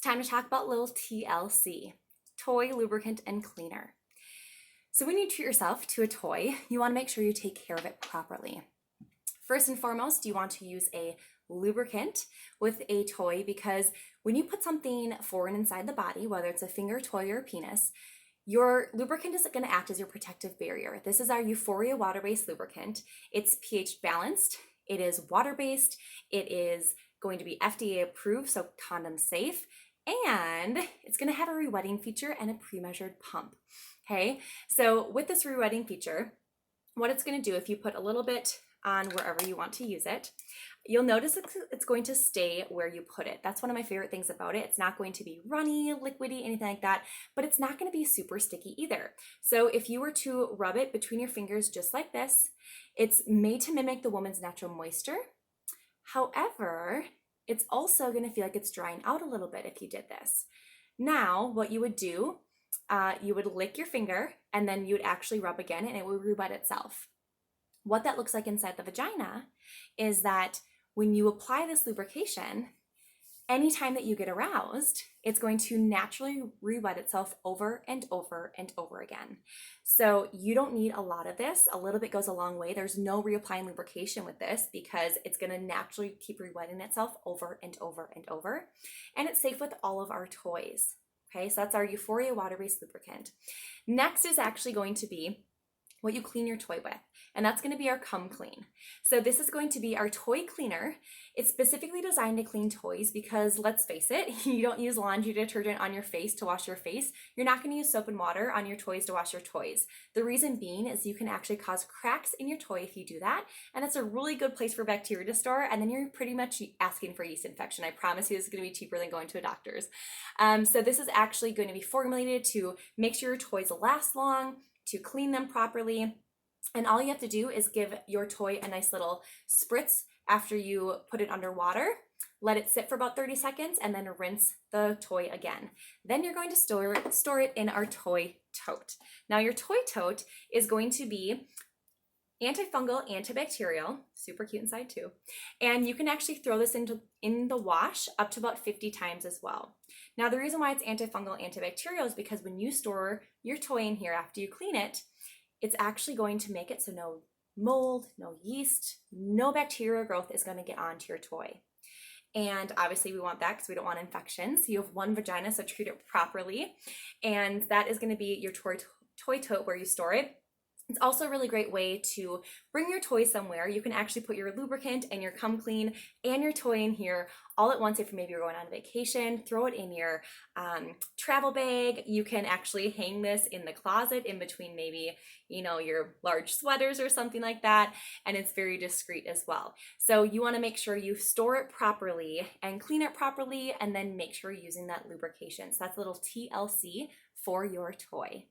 It's time to talk about little TLC, toy, lubricant, and cleaner. So when you treat yourself to a toy, you want to make sure you take care of it properly. First and foremost, you want to use a lubricant with a toy because when you put something foreign inside the body, whether it's a finger, toy, or a penis, your lubricant is going to act as your protective barrier. This is our Euphoria water-based lubricant. It's pH balanced, it is water-based, it is going to be FDA approved, so condom safe, and it's going to have a re-wetting feature and a pre-measured pump. Okay, so with this re-wetting feature, what it's going to do, if you put a little bit on wherever you want to use it, you'll notice it's going to stay where you put it. That's one of my favorite things about it. It's not going to be runny, liquidy, anything like that, but it's not going to be super sticky either. So if you were to rub it between your fingers just like this, it's made to mimic the woman's natural moisture. However, it's also going to feel like it's drying out a little bit if you did this. Now, what you would do, you would lick your finger and then you would actually rub again and it would re-wet itself. What that looks like inside the vagina is that when you apply this lubrication, anytime that you get aroused, it's going to naturally re-wet itself over and over and over again. So you don't need a lot of this. A little bit goes a long way. There's no reapplying lubrication with this because it's going to naturally keep re-wetting itself over and over and over. And it's safe with all of our toys. Okay, so that's our Euphoria water-based lubricant. Next is actually going to be what you clean your toy with, and that's going to be our Come Clean. So this is going to be our toy cleaner. It's specifically designed to clean toys because, let's face it, you don't use laundry detergent on your face to wash your face. You're not going to use soap and water on your toys to wash your toys. The reason being is you can actually cause cracks in your toy if you do that, and it's a really good place for bacteria to store, and then you're pretty much asking for yeast infection. I promise you this is going to be cheaper than going to a doctor's. So this is actually going to be formulated to make sure your toys last long, to clean them properly. And all you have to do is give your toy a nice little spritz after you put it under water, let it sit for about 30 seconds, and then rinse the toy again. Then you're going to store it in our toy tote. Now your toy tote is going to be antifungal, antibacterial, super cute inside too. And you can actually throw this in the wash up to about 50 times as well. Now the reason why it's antifungal, antibacterial is because when you store your toy in here after you clean it, it's actually going to make it so no mold, no yeast, no bacterial growth is going to get onto your toy. And obviously we want that because we don't want infections. You have one vagina, so treat it properly. And that is going to be your toy tote where you store it. It's also a really great way to bring your toy somewhere. You can actually put your lubricant and your Come Clean and your toy in here all at once. If maybe you're going on vacation, throw it in your travel bag. You can actually hang this in the closet in between maybe, your large sweaters or something like that. And it's very discreet as well. So you want to make sure you store it properly and clean it properly, and then make sure you're using that lubrication. So that's a little TLC for your toy.